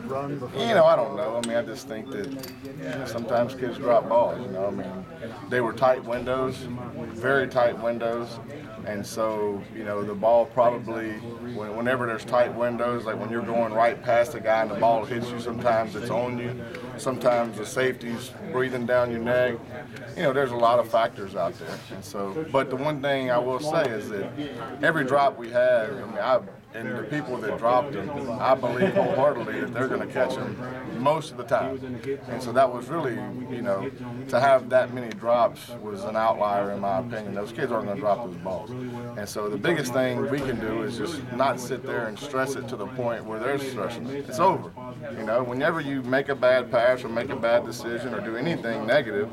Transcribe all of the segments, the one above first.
run before? I don't know. I mean, I just think that sometimes kids drop balls, I mean, they were tight windows, very tight windows. And so, the ball probably, whenever there's tight windows, like when you're going right past the guy and the ball hits you, sometimes it's on you. Sometimes the safety's breathing down your neck. There's a lot of factors out there. And so, but the one thing I will say is that every drop we had, and the people that dropped them, I believe wholeheartedly that they're going to catch them most of the time. And so that was really, to have that many drops was an outlier in my opinion. Those kids aren't going to drop those balls. And so the biggest thing we can do is just not sit there and stress it to the point where they're stressing it. It's over. Whenever you make a bad pass or make a bad decision or do anything negative,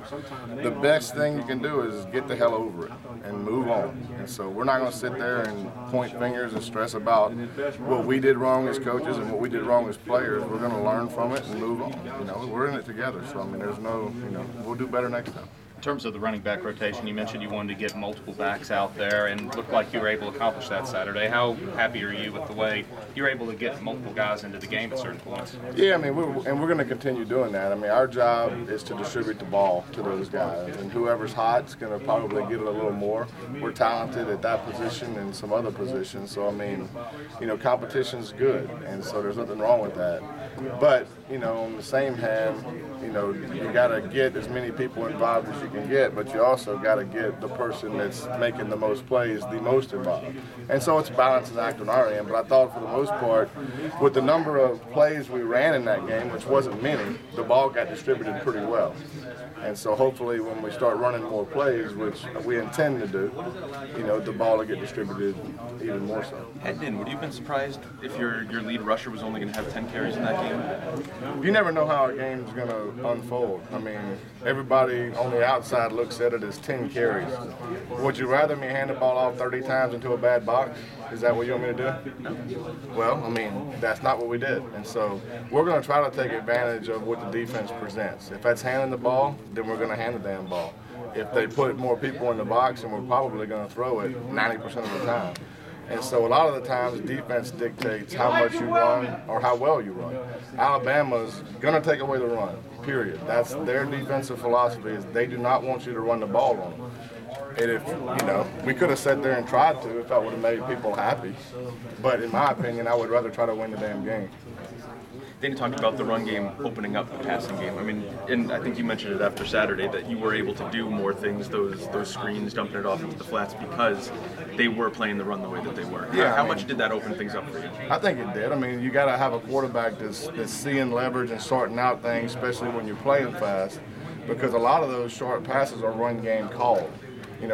the best thing you can do is get the hell over it and move on. And so we're not going to sit there and point fingers and stress about what we did wrong as coaches and what we did wrong as players. We're going to learn from it and move on. We're in it together. So, there's no, we'll do better next time. In terms of the running back rotation, you mentioned you wanted to get multiple backs out there and looked like you were able to accomplish that Saturday. How happy are you with the way you're able to get multiple guys into the game at certain points? Yeah, we're going to continue doing that. Our job is to distribute the ball to those guys, and whoever's hot is going to probably get it a little more. We're talented at that position and some other positions, so competition's good, and so there's nothing wrong with that. But on the same hand, you got to get as many people involved as you can get, but you also got to get the person that's making the most plays the most involved. And so it's a balancing act on our end, but I thought for the most part, with the number of plays we ran in that game, which wasn't many, the ball got distributed pretty well. And so hopefully when we start running more plays, which we intend to do, the ball will get distributed even more so. Heading in, would you have been surprised if your lead rusher was only going to have 10 carries in that game? You never know how a game's going to unfold. Everybody on the outside looks at it as 10 carries. Would you rather me hand the ball off 30 times into a bad box? Is that what you want me to do? No. Well, that's not what we did. And so we're going to try to take advantage of what the defense presents. If that's handing the ball, then we're going to hand the damn ball. If they put more people in the box, then we're probably going to throw it 90% of the time. And so a lot of the times defense dictates how much you run or how well you run. Alabama's going to take away the run, period. That's their defensive philosophy, is they do not want you to run the ball on them. And if, we could have sat there and tried to if that would have made people happy. But in my opinion, I would rather try to win the damn game. Then you talked about the run game opening up the passing game. And I think you mentioned it after Saturday that you were able to do more things, those screens, dumping it off into the flats, because they were playing the run the way that they were. Yeah, How much did that open things up for you? I think it did. You got to have a quarterback that's seeing leverage and sorting out things, especially when you're playing fast, because a lot of those short passes are run game called.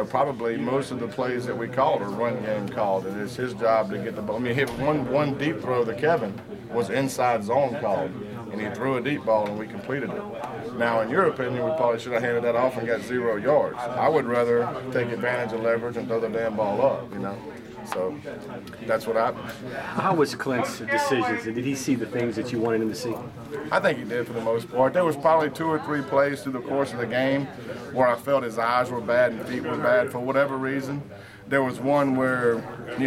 Probably most of the plays that we called are run game called, and it's his job to get the ball. Hit one deep throw to Kevin was inside zone called, and he threw a deep ball and we completed it. Now, in your opinion, we probably should have handed that off and got 0 yards. I would rather take advantage of leverage and throw the damn ball up, So that's what happened. How was Clint's decisions? Did he see the things that you wanted him to see? I think he did for the most part. There was probably 2 or 3 plays through the course of the game where I felt his eyes were bad and feet were bad for whatever reason. There was one where, he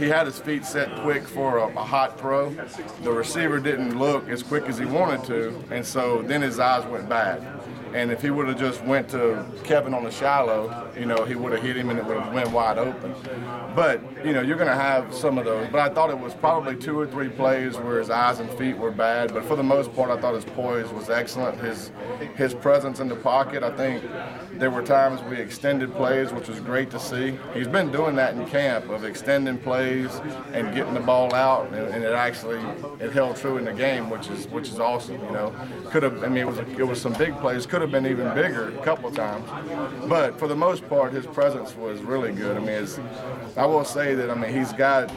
had his feet set quick for a hot throw. The receiver didn't look as quick as he wanted to, and so then his eyes went bad. And if he would have just went to Kevin on the shallow, he would have hit him and it would have went wide open. But, you're going to have some of those. But I thought it was probably 2 or 3 plays where his eyes and feet were bad. But for the most part, I thought his poise was excellent. His presence in the pocket, I think there were times we extended plays, which was great to see. He's been doing that in camp, of extending plays and getting the ball out, and it held true in the game, which is awesome. Could have, it was some big plays. Could have been even bigger a couple of times, but for the most part, his presence was really good. I will say that he's got.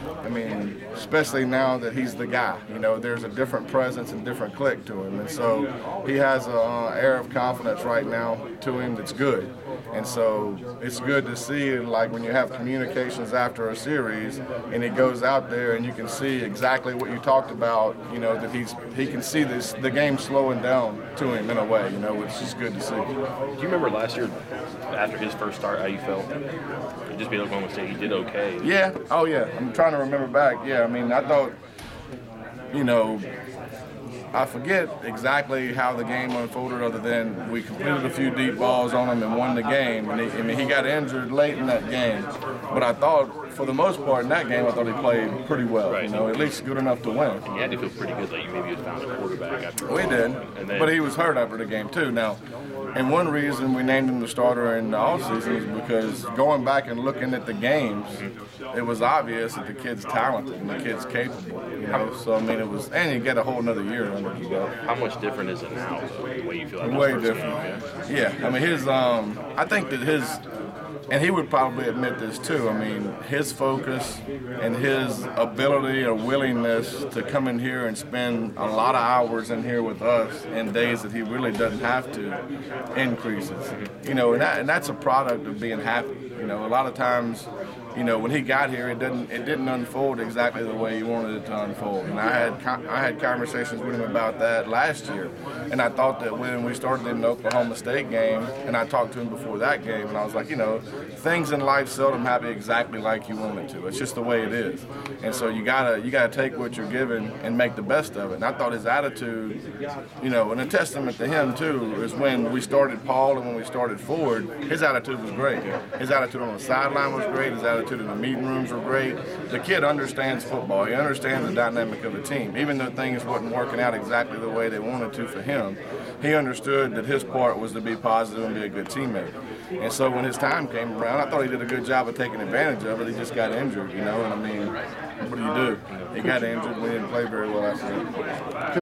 Especially now that he's the guy. There's a different presence and different click to him, and so he has an air of confidence right now to him that's good. And so it's good to see, like when you have communications after a series, and he goes out there and you can see exactly what you talked about. That he can see the game slowing down to him in a way. Which is good to see. Do you remember last year, after his first start, how you felt? It'd just be Oklahoma State. He did okay. Yeah. Oh, yeah. I'm trying to remember back. Yeah. I thought, you know, I forget exactly how the game unfolded other than we completed a few deep balls on him and won the game. And he got injured late in that game. But I thought, for the most part in that game, I thought he played pretty well, Right. you know, at least good enough to win. You had to feel pretty good that you maybe had found a quarterback after. We did, And then, but he was hurt after the game too. Now, and one reason we named him the starter in the offseason is because going back and looking at the games, it was obvious that the kid's talented and the kid's capable. You know, so I mean, it was, and you get a whole another year under you go. how much different is it now, though, the way you feel about Way this first different. game? Yeah, I mean his. I think that his, and he would probably admit this too. I mean, his focus and his ability or willingness to come in here and spend a lot of hours in here with us in days that he really doesn't have to increases. You know, and that's a product of being happy. You know, a lot of times, you know, when he got here, it didn't unfold exactly the way he wanted it to unfold. And I had conversations with him about that last year, and I thought that when we started in the Oklahoma State game, and I talked to him before that game, and I was like, you know, things in life seldom happen exactly like you want it to. It's just the way it is, and so you gotta take what you're given and make the best of it. And I thought his attitude, you know, and a testament to him too, is when we started Paul and when we started Ford, his attitude was great. His attitude on the sideline was great. His attitude in the meeting rooms were great. The kid understands football. He understands the dynamic of a team. Even though things wasn't working out exactly the way they wanted to for him, he understood that his part was to be positive and be a good teammate. And so when his time came around, I thought he did a good job of taking advantage of it. He just got injured, you know, and I mean, what do? He got injured. We didn't play very well after that.